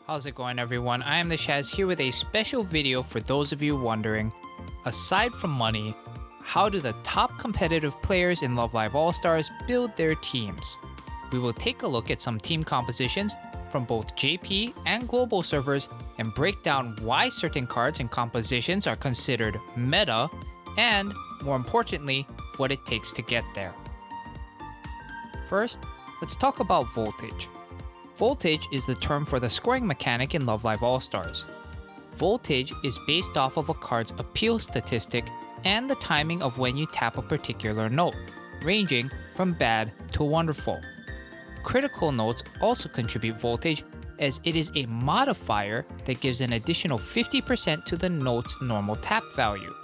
How's it going, everyone? I am the Shaz here with a special video for those of you wondering, aside from money, how do the top competitive players in Love Live All-Stars build their teams? We will take a look at some team compositions from both JP and global servers and break down why certain cards and compositions are considered meta and, more importantly, what it takes to get there. First, let's talk about voltage. Voltage is the term for the scoring mechanic in Love Live All-Stars. Voltage is based off of a card's appeal statistic and the timing of when you tap a particular note, ranging from bad to wonderful. Critical notes also contribute voltage, as it is a modifier that gives an additional 50% to the note's normal tap value.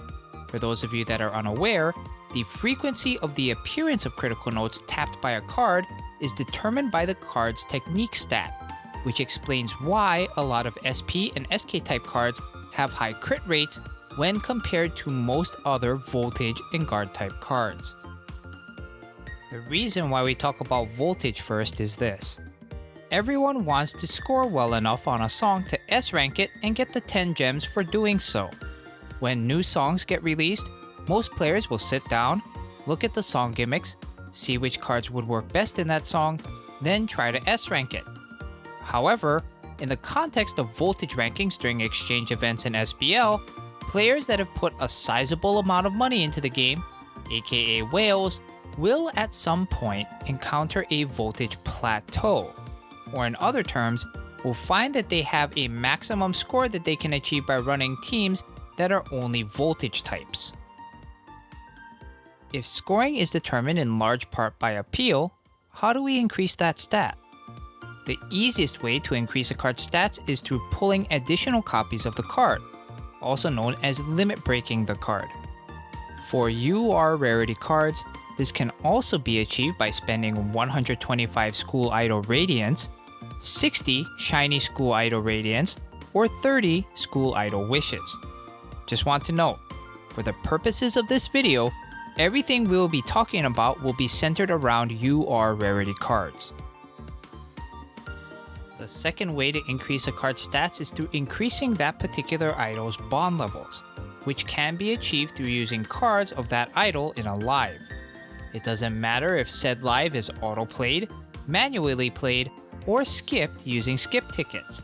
For those of you that are unaware, the frequency of the appearance of critical notes tapped by a card is determined by the card's technique stat, which explains why a lot of SP and SK type cards have high crit rates when compared to most other voltage and guard type cards. The reason why we talk about voltage first is this. Everyone wants to score well enough on a song to S rank it and get the 10 gems for doing so. When new songs get released, most players will sit down, look at the song gimmicks, see which cards would work best in that song, then try to S rank it. However, in the context of voltage rankings during exchange events in SBL, players that have put a sizable amount of money into the game, aka whales, will at some point encounter a voltage plateau, or in other terms, will find that they have a maximum score that they can achieve by running teams that are only voltage types. If scoring is determined in large part by appeal, how do we increase that stat? The easiest way to increase a card's stats is through pulling additional copies of the card, also known as limit breaking the card. For UR rarity cards, this can also be achieved by spending 125 School Idol Radiance, 60 Shiny School Idol Radiance, or 30 School Idol Wishes. Just want to note, for the purposes of this video, everything we will be talking about will be centered around UR rarity cards. The second way to increase a card's stats is through increasing that particular idol's bond levels, which can be achieved through using cards of that idol in a live. It doesn't matter if said live is auto-played, manually played, or skipped using skip tickets.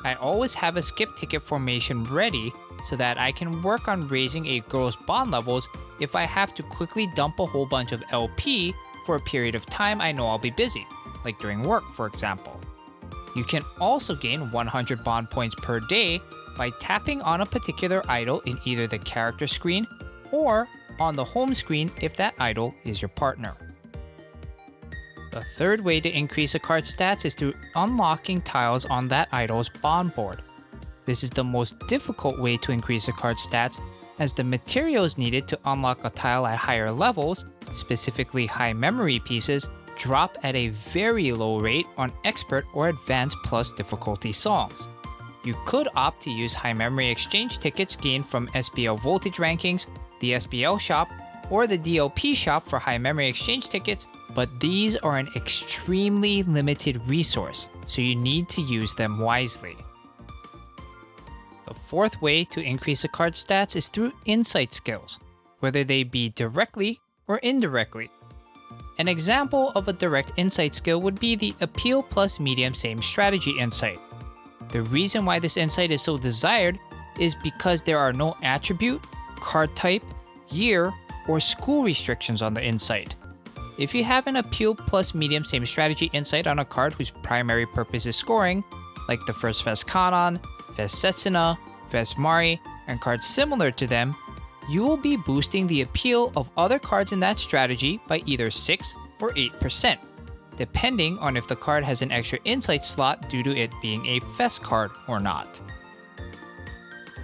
I always have a skip ticket formation ready so that I can work on raising a girl's bond levels if I have to quickly dump a whole bunch of LP for a period of time I know I'll be busy, like during work for example. You can also gain 100 bond points per day by tapping on a particular idol in either the character screen or on the home screen if that idol is your partner. The third way to increase a card's stats is through unlocking tiles on that idol's bond board. This is the most difficult way to increase a card's stats, as the materials needed to unlock a tile at higher levels, specifically high memory pieces, drop at a very low rate on Expert or Advanced Plus difficulty songs. You could opt to use high memory exchange tickets gained from SBL voltage rankings, the SBL shop, or the DLP shop for high memory exchange tickets, but these are an extremely limited resource, so you need to use them wisely. The fourth way to increase a card's stats is through insight skills, whether they be directly or indirectly. An example of a direct insight skill would be the Appeal plus Medium Same Strategy insight. The reason why this insight is so desired is because there are no attribute, card type, year, or school restrictions on the insight. If you have an Appeal plus Medium Same Strategy insight on a card whose primary purpose is scoring, like the first Vest Kanan, Vest Setsuna, Vest Mari, and cards similar to them, you will be boosting the appeal of other cards in that strategy by either 6 or 8%, depending on if the card has an extra insight slot due to it being a Fest card or not.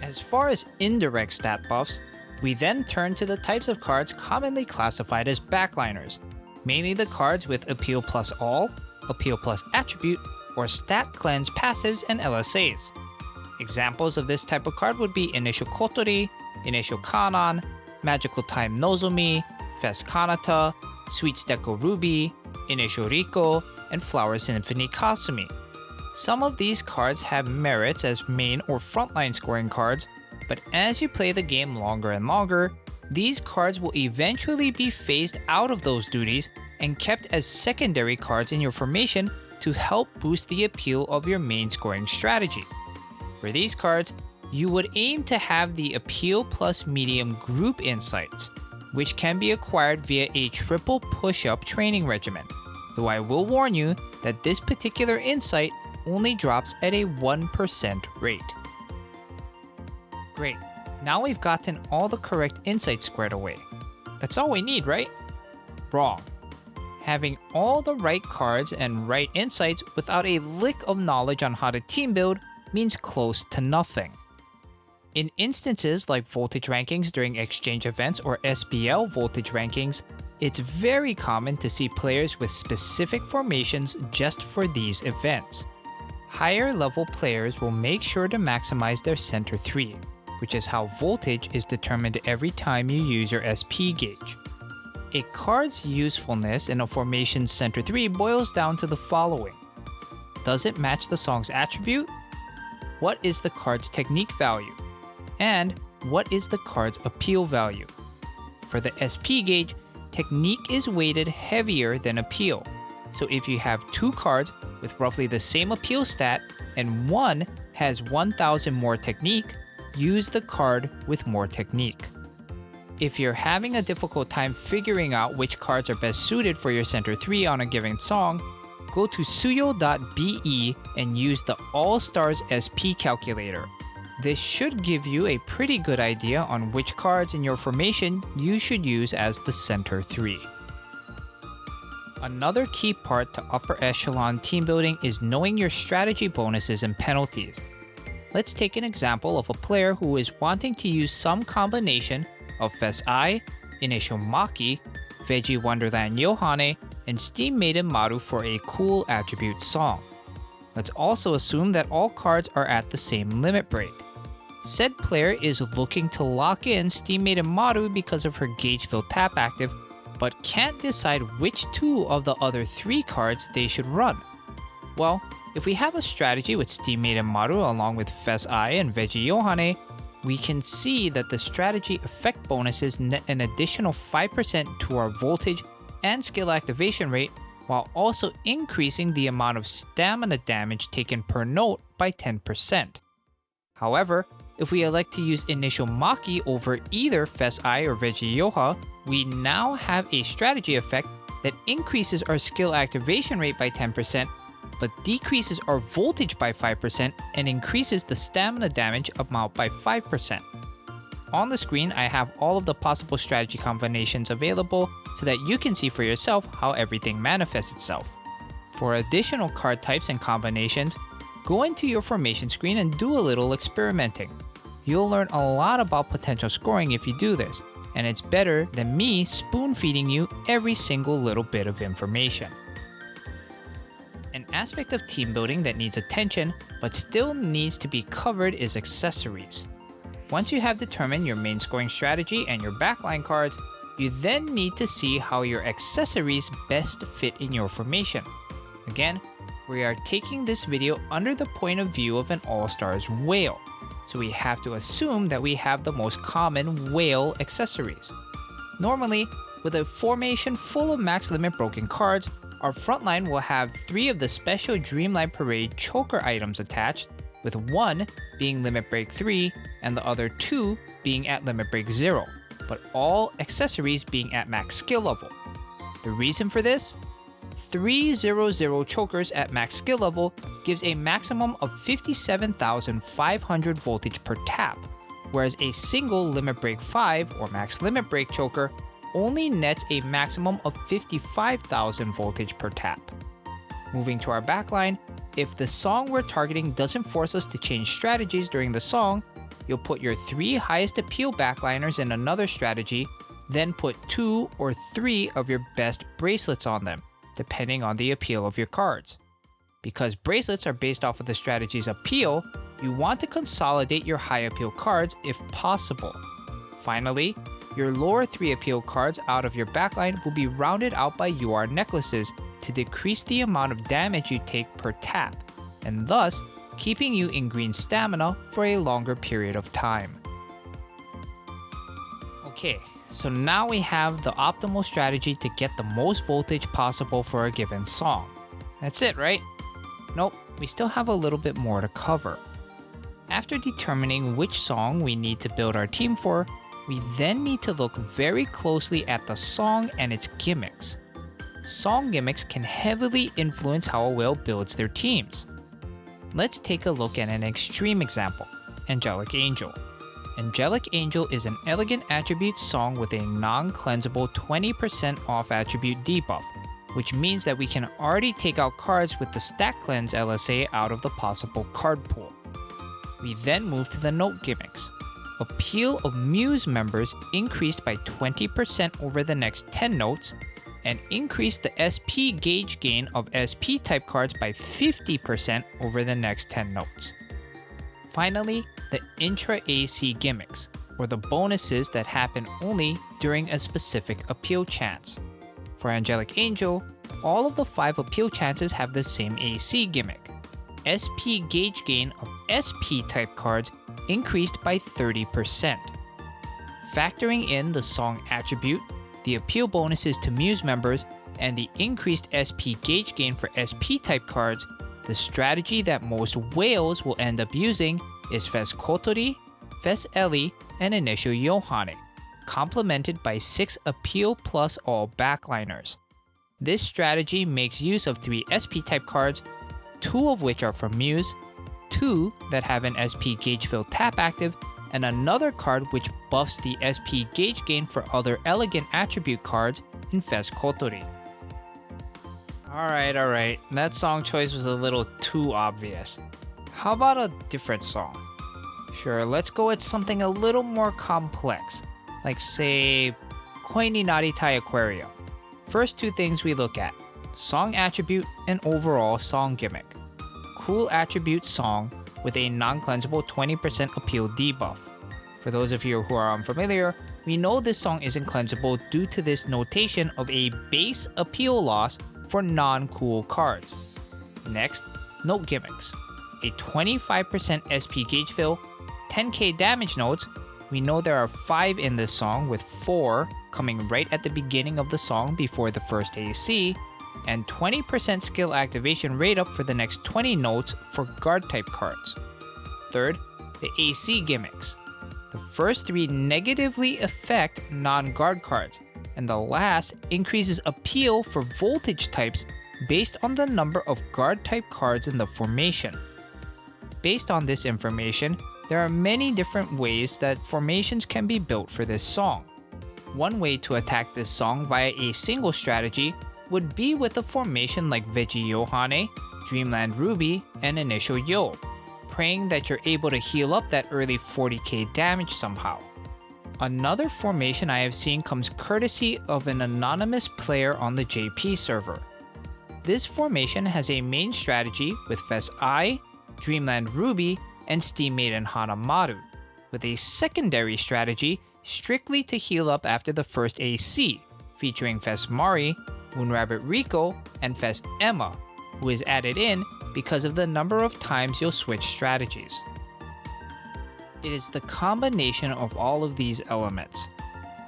As far as indirect stat buffs, we then turn to the types of cards commonly classified as backliners, mainly the cards with Appeal plus All, Appeal plus Attribute, or Stat Cleanse passives and LSAs. Examples of this type of card would be Initial Kotori, Initial Kanan, Magical Time Nozomi, Fest Kanata, Sweet Deco Ruby, Initial Riko, and Flower Symphony Kasumi. Some of these cards have merits as main or frontline scoring cards, but as you play the game longer and longer, these cards will eventually be phased out of those duties and kept as secondary cards in your formation to help boost the appeal of your main scoring strategy. For these cards, you would aim to have the Appeal plus Medium Group Insights, which can be acquired via a triple push-up training regimen, though I will warn you that this particular insight only drops at a 1% rate. Great, now we've gotten all the correct insights squared away. That's all we need, right? Wrong. Having all the right cards and right insights without a lick of knowledge on how to team build means close to nothing. In instances like voltage rankings during exchange events or SBL voltage rankings, it's very common to see players with specific formations just for these events. Higher level players will make sure to maximize their center 3, which is how voltage is determined every time you use your SP gauge. A card's usefulness in a formation's center 3 boils down to the following. Does it match the song's attribute? What is the card's technique value? And what is the card's appeal value? For the SP gauge, technique is weighted heavier than appeal. So if you have 2 cards with roughly the same appeal stat and one has 1000 more technique, use the card with more technique. If you're having a difficult time figuring out which cards are best suited for your center 3 on a given song, go to suyo.be and use the SIFAllStars SP calculator. This should give you a pretty good idea on which cards in your formation you should use as the center 3. Another key part to upper echelon team building is knowing your strategy bonuses and penalties. Let's take an example of a player who is wanting to use some combination of Fes I, Initial Maki, Veggie Wonderland Yohane, and Steam Maiden Maru for a cool attribute song. Let's also assume that all cards are at the same limit break. Said player is looking to lock in Steam Maiden Maru because of her Gauge-filled tap active, but can't decide which 2 of the other 3 cards they should run. Well, if we have a strategy with Steam Maiden Maru along with Fes I and Veggie Yohane, we can see that the strategy effect bonuses net an additional 5% to our voltage and skill activation rate, while also increasing the amount of stamina damage taken per note by 10%. However, if we elect to use Initial Maki over either Fes I or Veggie Yoha, we now have a strategy effect that increases our skill activation rate by 10%, but decreases our voltage by 5% and increases the stamina damage amount by 5%. On the screen, I have all of the possible strategy combinations available so that you can see for yourself how everything manifests itself. For additional card types and combinations, go into your formation screen and do a little experimenting. You'll learn a lot about potential scoring if you do this, and it's better than me spoon-feeding you every single little bit of information. An aspect of team building that needs attention but still needs to be covered is accessories. Once you have determined your main scoring strategy and your backline cards, you then need to see how your accessories best fit in your formation. Again, we are taking this video under the point of view of an All-Stars whale, so we have to assume that we have the most common whale accessories. Normally, with a formation full of max limit broken cards, our frontline will have 3 of the special Dreamlight Parade choker items attached, with 1 being Limit Break 3 and the other 2 being at Limit Break 0, but all accessories being at max skill level. The reason for this? 300 chokers at max skill level gives a maximum of 57,500 voltage per tap, whereas a single Limit Break 5 or max limit break choker only nets a maximum of 55,000 voltage per tap. Moving to our backline, if the song we're targeting doesn't force us to change strategies during the song, you'll put your 3 highest appeal backliners in another strategy, then put 2 or 3 of your best bracelets on them, depending on the appeal of your cards. Because bracelets are based off of the strategy's appeal, you want to consolidate your high appeal cards if possible. Finally, your lower 3 appeal cards out of your backline will be rounded out by UR necklaces to decrease the amount of damage you take per tap. and thus keeping you in green stamina for a longer period of time. Okay, so now we have the optimal strategy to get the most voltage possible for a given song. That's it, right? Nope, we still have a little bit more to cover. After determining which song we need to build our team for, we then need to look very closely at the song and its gimmicks. Song gimmicks can heavily influence how a whale builds their teams. Let's take a look at an extreme example, Angelic Angel. Angelic Angel is an elegant attribute song with a non-cleansable 20% off attribute debuff, which means that we can already take out cards with the Stack Cleanse LSA out of the possible card pool. We then move to the note gimmicks. Appeal of Muse members increased by 20% over the next 10 notes, and increase the SP gauge gain of SP type cards by 50% over the next 10 notes. Finally, the intra-AC gimmicks, or the bonuses that happen only during a specific appeal chance. For Angelic Angel, all of the 5 appeal chances have the same AC gimmick. SP gauge gain of SP type cards increased by 30%. Factoring in the song attribute, the appeal bonuses to Muse members, and the increased SP gauge gain for SP type cards, the strategy that most whales will end up using is Fes Kotori, Fes Eli, and Initial Yohane, complemented by 6 appeal plus all backliners. This strategy makes use of 3 SP type cards, 2 of which are from Muse, 2 that have an SP gauge fill tap active, and another card which buffs the SP gauge gain for other elegant attribute cards in Fes Kotori. Alright, that song choice was a little too obvious. How about a different song? Sure, let's go with something a little more complex, like say, Ni Naritai Aquarium. First 2 things we look at, song attribute and overall song gimmick. Cool attribute song with a non-cleansable 20% appeal debuff. For those of you who are unfamiliar, we know this song isn't cleansable due to this notation of a base appeal loss for non-cool cards. Next, note gimmicks. A 25% SP gauge fill, 10k damage notes. We know there are 5 in this song, with 4 coming right at the beginning of the song before the first AC, and 20% skill activation rate up for the next 20 notes for guard type cards. Third, the AC gimmicks. The first 3 negatively affect non-guard cards, and the last increases appeal for voltage types based on the number of guard type cards in the formation. Based on this information, there are many different ways that formations can be built for this song. One way to attack this song via a single strategy would be with a formation like Veggie Yohane, Dreamland Ruby, and Initial Yo, praying that you're able to heal up that early 40k damage somehow. Another formation I have seen comes courtesy of an anonymous player on the JP server. This formation has a main strategy with Fes I, Dreamland Ruby, and Steam Maiden Hanamaru, with a secondary strategy strictly to heal up after the first AC, featuring Fes Mari, Moonrabbit Rico, and Fes Emma, who is added in because of the number of times you'll switch strategies. It is the combination of all of these elements,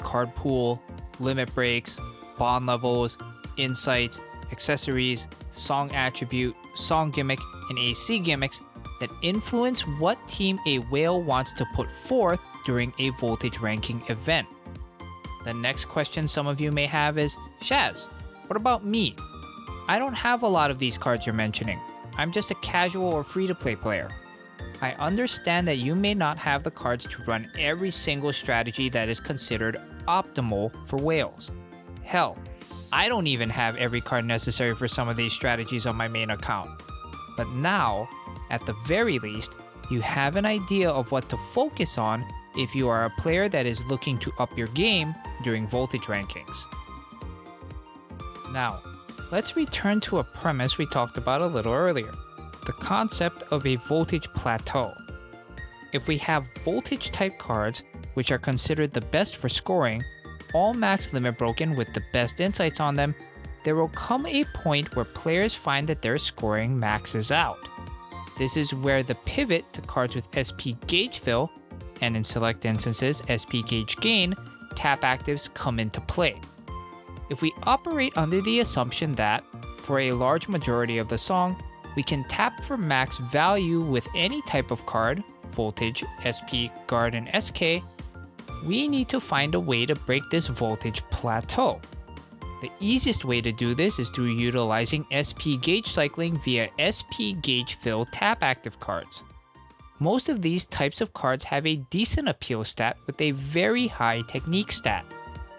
card pool, limit breaks, bond levels, insights, accessories, song attribute, song gimmick, and AC gimmicks that influence what team a whale wants to put forth during a voltage ranking event. The next question some of you may have is, Shaz, what about me? I don't have a lot of these cards you're mentioning. I'm just a casual or free-to-play player. I understand that you may not have the cards to run every single strategy that is considered optimal for whales. Hell, I don't even have every card necessary for some of these strategies on my main account. But now, at the very least, you have an idea of what to focus on if you are a player that is looking to up your game during voltage rankings. Now, let's return to a premise we talked about a little earlier, the concept of a voltage plateau. If we have voltage type cards, which are considered the best for scoring, all max limit broken with the best insights on them, there will come a point where players find that their scoring maxes out. This is where the pivot to cards with SP Gauge Fill, and in select instances SP Gauge Gain, tap actives come into play. If we operate under the assumption that, for a large majority of the song, we can tap for max value with any type of card, Voltage, SP, Guard, and SK, we need to find a way to break this voltage plateau. The easiest way to do this is through utilizing SP Gauge cycling via SP Gauge Fill tap active cards. Most of these types of cards have a decent appeal stat with a very high technique stat,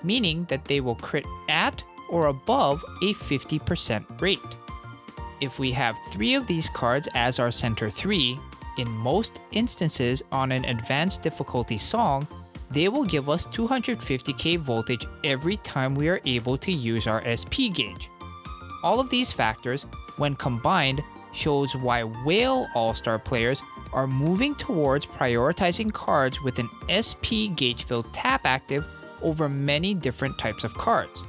meaning that they will crit at or above a 50% rate. If we have 3 of these cards as our center 3, in most instances on an advanced difficulty song, they will give us 250k voltage every time we are able to use our SP gauge. All of these factors, when combined, shows why Whale All-Star players are moving towards prioritizing cards with an SP gauge fill tap active over many different types of cards.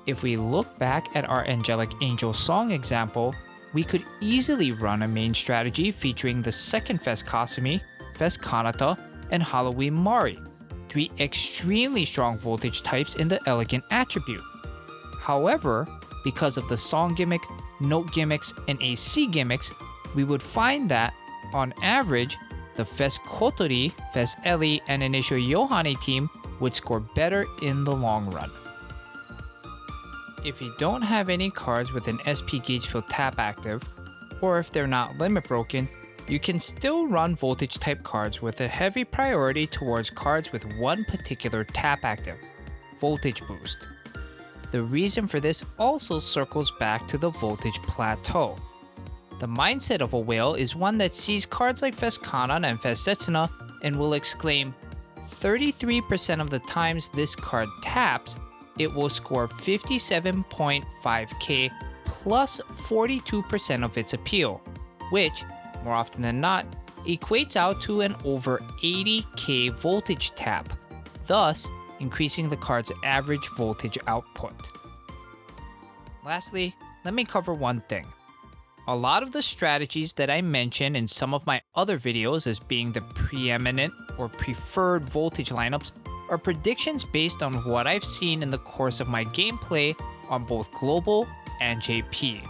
If we look back at our Angelic Angel song example, we could easily run a main strategy featuring the second Fes Kasumi, Fes Kanata, and Halloween Mari, 3 extremely strong voltage types in the Elegant attribute. However, because of the song gimmick, note gimmicks, and AC gimmicks, we would find that, on average, the Fes Kotori, Fes Eli, and initial Yohane team would score better in the long run. If you don't have any cards with an SP Gauge Fill tap active, or if they're not limit broken, you can still run voltage type cards with a heavy priority towards cards with one particular tap active, Voltage Boost. The reason for this also circles back to the voltage plateau. The mindset of a whale is one that sees cards like Fes Kanan and Fes Setsuna and will exclaim, 33% of the times this card taps, it will score 57.5k plus 42% of its appeal, which, more often than not, equates out to an over 80k voltage tap, thus increasing the card's average voltage output. Lastly, let me cover one thing. A lot of the strategies that I mention in some of my other videos as being the preeminent or preferred voltage lineups are predictions based on what I've seen in the course of my gameplay on both global and JP.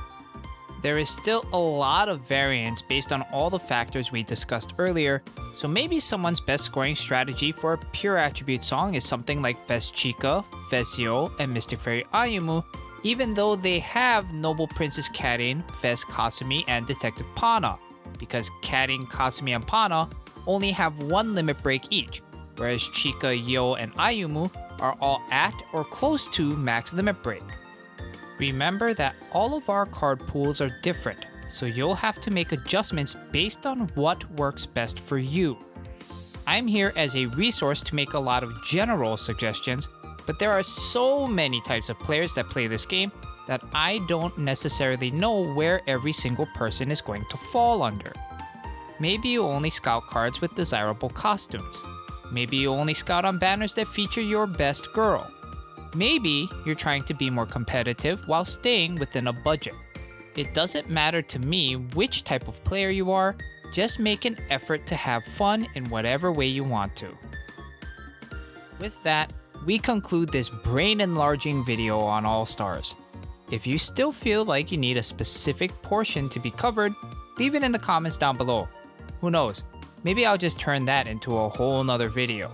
There is still a lot of variance based on all the factors we discussed earlier, so maybe someone's best scoring strategy for a pure attribute song is something like Fes Chika, Fes Yo, and Mystic Fairy Ayumu, even though they have Noble Princess Karin, Fes Kasumi, and Detective Pana, because Karin, Kasumi, and Pana only have 1 limit break each, whereas Chika, Yo, and Ayumu are all at or close to max limit break. Remember that all of our card pools are different, so you'll have to make adjustments based on what works best for you. I'm here as a resource to make a lot of general suggestions, but there are so many types of players that play this game that I don't necessarily know where every single person is going to fall under. Maybe you only scout cards with desirable costumes. Maybe you only scout on banners that feature your best girl. Maybe you're trying to be more competitive while staying within a budget. It doesn't matter to me which type of player you are, just make an effort to have fun in whatever way you want to. With that, we conclude this brain-enlarging video on All-Stars. If you still feel like you need a specific portion to be covered, leave it in the comments down below. Who knows, maybe I'll just turn that into a whole nother video.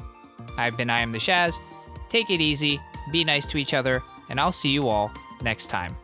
I am the Shaz, take it easy, be nice to each other, and I'll see you all next time.